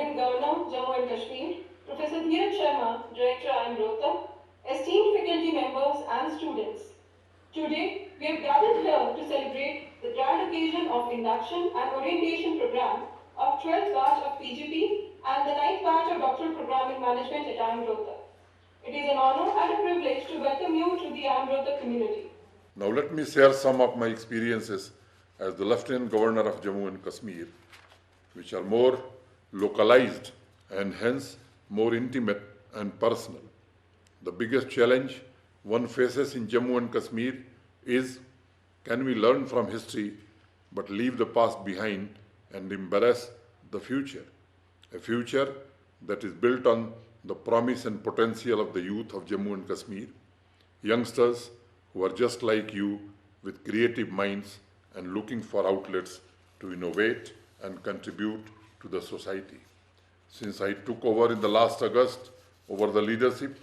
Lieutenant Governor, Jammu and Kashmir, Professor Dheeraj Sharma, Director, IIM Rohtak, esteemed faculty members and students. Today, we have gathered here to celebrate the grand occasion of induction and orientation program of 12th batch of PGP and the 9th batch of Doctoral Program in Management at IIM Rohtak. It is an honor and a privilege to welcome you to the IIM Rohtak community. Now let me share some of my experiences as the Lieutenant Governor of Jammu and Kashmir, which are more localized and hence more intimate and personal. The biggest challenge one faces in Jammu and Kashmir is, can we learn from history but leave the past behind and embrace the future? A future that is built on the promise and potential of the youth of Jammu and Kashmir, youngsters who are just like you with creative minds and looking for outlets to innovate and contribute to the society. Since I took over in the last August over the leadership,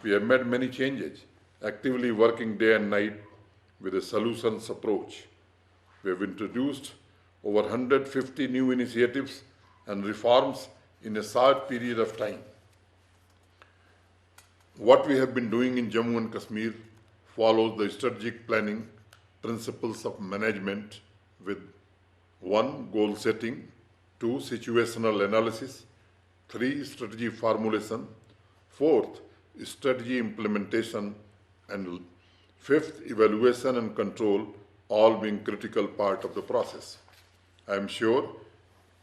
we have made many changes, actively working day and night with a solutions approach. We have introduced over 150 new initiatives and reforms in a short period of time. What we have been doing in Jammu and Kashmir follows the strategic planning principles of management with 1. Goal setting, 2. Situational analysis, 3. Strategy formulation, 4th. Strategy implementation, and 5th. Evaluation and control, all being critical part of the process. I am sure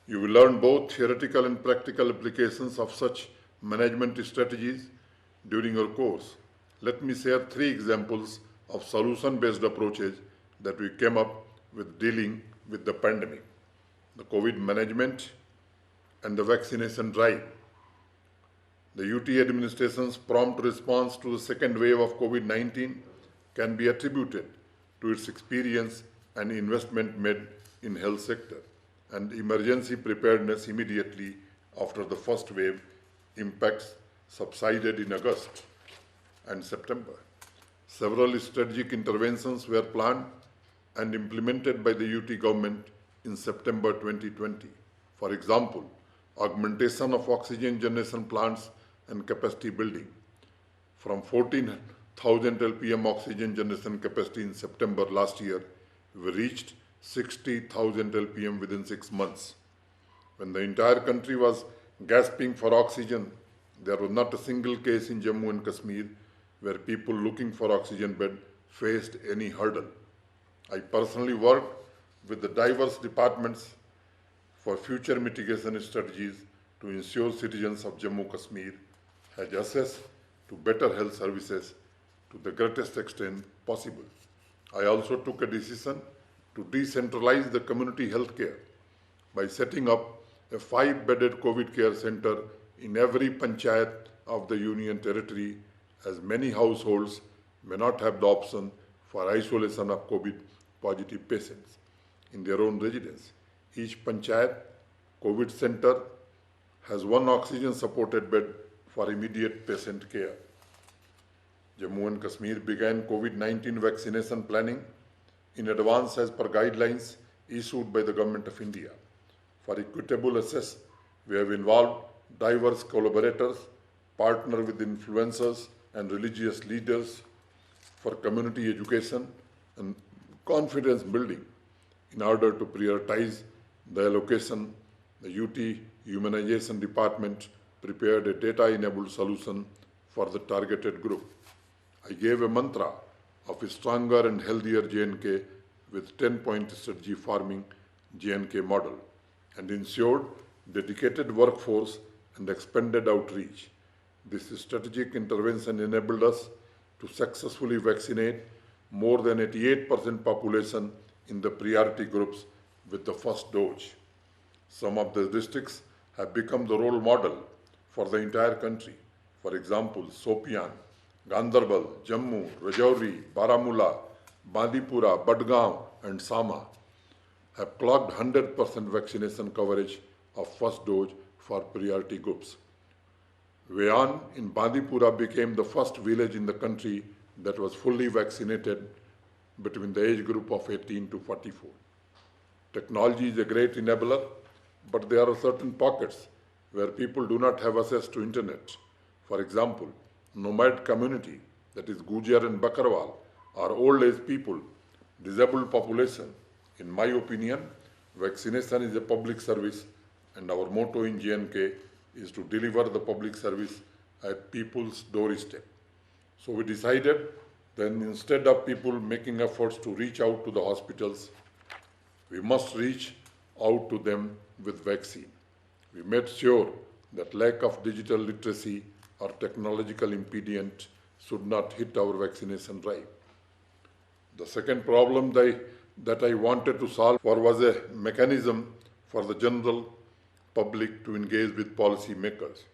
you will learn both theoretical and practical applications of such management strategies during your course. Let me share 3 examples of solution-based approaches that we came up with dealing with the pandemic: the COVID management and the vaccination drive. The UT administration's prompt response to the second wave of COVID-19 can be attributed to its experience and investment made in health sector and emergency preparedness immediately after the first wave impacts subsided in August and September. Several strategic interventions were planned and implemented by the UT government in September 2020. For example, augmentation of oxygen generation plants and capacity building. From 14,000 LPM oxygen generation capacity in September last year, we reached 60,000 LPM within 6 months. When the entire country was gasping for oxygen, there was not a single case in Jammu and Kashmir where people looking for oxygen bed faced any hurdle. I personally worked with the diverse departments for future mitigation strategies to ensure citizens of Jammu Kashmir had access to better health services to the greatest extent possible. I also took a decision to decentralize the community health care by setting up a 5-bedded COVID care center in every panchayat of the Union Territory, as many households may not have the option for isolation of COVID-positive patients in their own residence. Each panchayat COVID center has 1 oxygen-supported bed for immediate patient care. Jammu and Kashmir began COVID-19 vaccination planning in advance as per guidelines issued by the Government of India. For equitable access, we have involved diverse collaborators, partner with influencers and religious leaders for community education and confidence building. In order to prioritize the allocation, the UT Humanization Department prepared a data-enabled solution for the targeted group. I gave a mantra of a stronger and healthier J&K with 10-point strategy farming J&K model and ensured dedicated workforce and expanded outreach. This strategic intervention enabled us to successfully vaccinate more than 88% population in the priority groups with the first dose. Some of the districts have become the role model for the entire country. For example, Sopian, Ganderbal, Jammu, Rajouri, Baramulla, Bandipora, Budgaon, and Sama have clocked 100% vaccination coverage of first dose for priority groups. Wayan in Bandipora became the first village in the country that was fully vaccinated between the age group of 18 to 44. Technology is a great enabler, but there are certain pockets where people do not have access to internet. For example, nomad community, that is Gujar and Bakarwal, or old age people, disabled population. In my opinion, vaccination is a public service, and our motto in JNK is to deliver the public service at people's doorstep. So we decided then instead of people making efforts to reach out to the hospitals, we must reach out to them with vaccine. We made sure that lack of digital literacy or technological impediment should not hit our vaccination drive. The second problem that I wanted to solve for was a mechanism for the general public to engage with policy makers.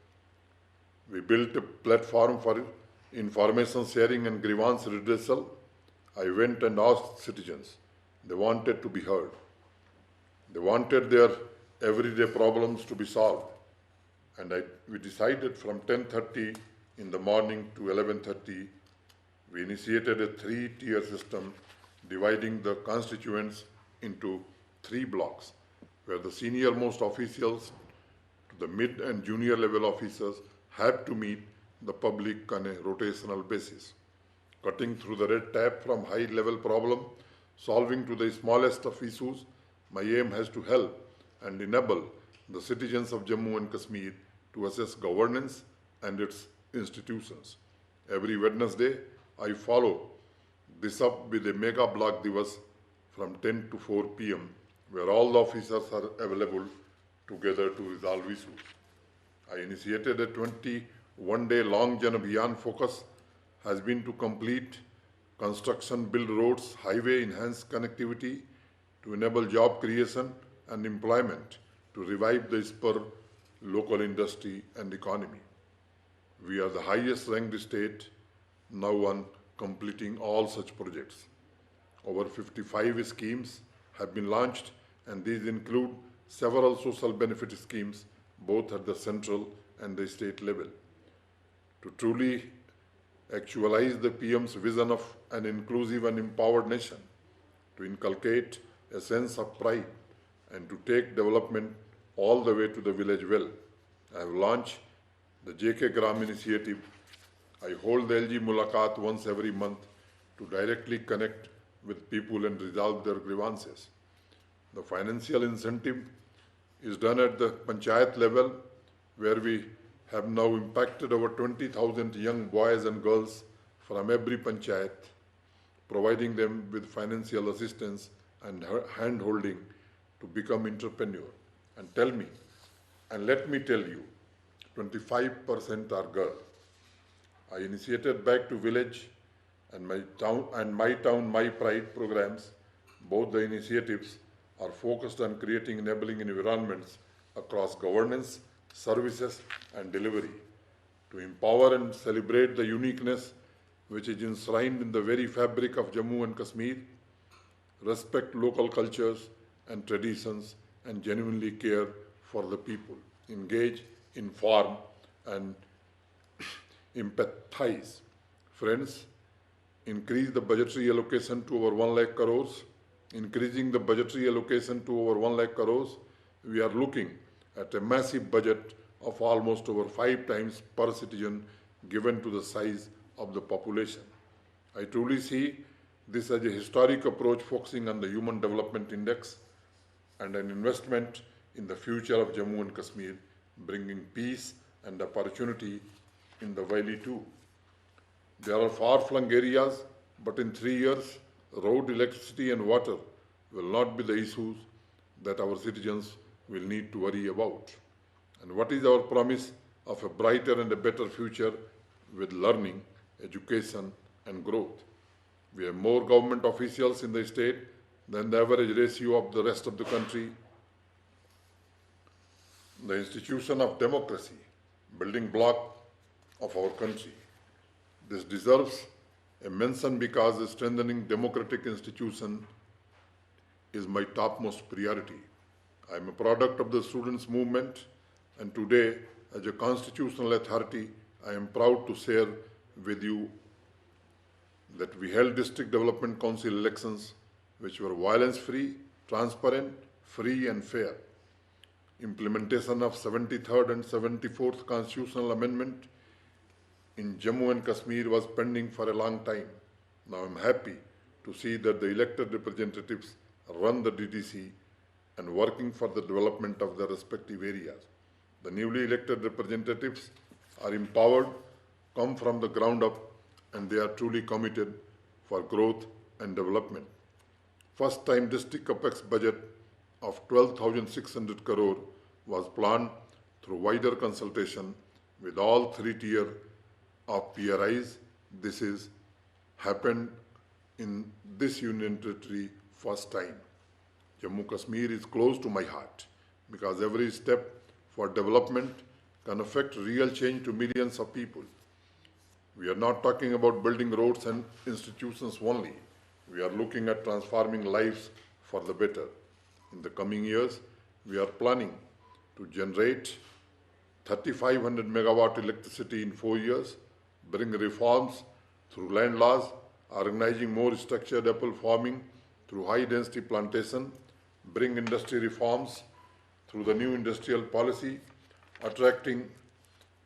We built a platform for information sharing and grievance redressal. I went and asked citizens. They wanted to be heard. They wanted their everyday problems to be solved. And we decided from 10:30 in the morning to 11:30, we initiated a 3-tier system dividing the constituents into 3 blocks, where the senior most officials to the mid and junior level officers have to meet the public on a rotational basis, cutting through the red tape from high level problem, solving to the smallest of issues. My aim has to help and enable the citizens of Jammu and Kashmir to assess governance and its institutions. Every Wednesday, I follow this up with a mega block divas from 10 to 4 p.m., where all the officers are available together to resolve issues. I initiated a 21-day long Jan Abhiyan focus has been to complete construction, build roads, highway, enhance connectivity, to enable job creation and employment, to revive the spur local industry and economy. We are the highest ranked state now on completing all such projects. Over 55 schemes have been launched, and these include several social benefit schemes both at the central and the state level. To truly actualize the PM's vision of an inclusive and empowered nation, to inculcate a sense of pride, and to take development all the way to the village well, I have launched the JK Gram initiative. I hold the LG Mulakat once every month to directly connect with people and resolve their grievances. The financial incentive is done at the panchayat level, where we have now impacted over 20,000 young boys and girls from every panchayat, providing them with financial assistance and hand-holding to become entrepreneur. And let me tell you, 25% are girls. I initiated Back to Village and My Town, My Pride programs. Both the initiatives are focused on creating enabling environments across governance, services, and delivery to empower and celebrate the uniqueness which is enshrined in the very fabric of Jammu and Kashmir, respect local cultures and traditions, and genuinely care for the people, engage, inform, and empathize. Friends, increase the budgetary allocation to over 1 lakh crores. Increasing the budgetary allocation to over 1 lakh crores, we are looking at a massive budget of almost over 5 times per citizen given to the size of the population. I truly see this as a historic approach focusing on the Human Development Index and an investment in the future of Jammu and Kashmir, bringing peace and opportunity in the valley too. There are far-flung areas, but in 3 years, road, electricity and water will not be the issues that our citizens will need to worry about. And what is our promise of a brighter and a better future with learning, education and growth? We have more government officials in the state than the average ratio of the rest of the country. The institution of democracy, building block of our country. This deserves a mention because the strengthening democratic institution is my topmost priority. I am a product of the students' movement, and today, as a constitutional authority, I am proud to share with you that we held District Development Council elections which were violence-free, transparent, free and fair. implementation of 73rd and 74th constitutional amendment in Jammu and Kashmir was pending for a long time. Now I'm happy to see that the elected representatives run the DDC and working for the development of their respective areas. The newly elected representatives are empowered, come from the ground up, and they are truly committed for growth and development. First time district capex budget of 12,600 crore was planned through wider consultation with all three tier of PRIs. This is happened in this union territory first time. Jammu Kashmir is close to my heart because every step for development can affect real change to millions of people. We are not talking about building roads and institutions only. We are looking at transforming lives for the better. In the coming years, we are planning to generate 3,500 megawatt electricity in 4 years, bring reforms through land laws, organizing more structured apple farming through high density plantation, bring industry reforms through the new industrial policy, attracting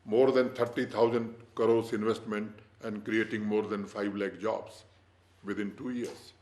more than 30,000 crores investment and creating more than 5 lakh jobs within 2 years.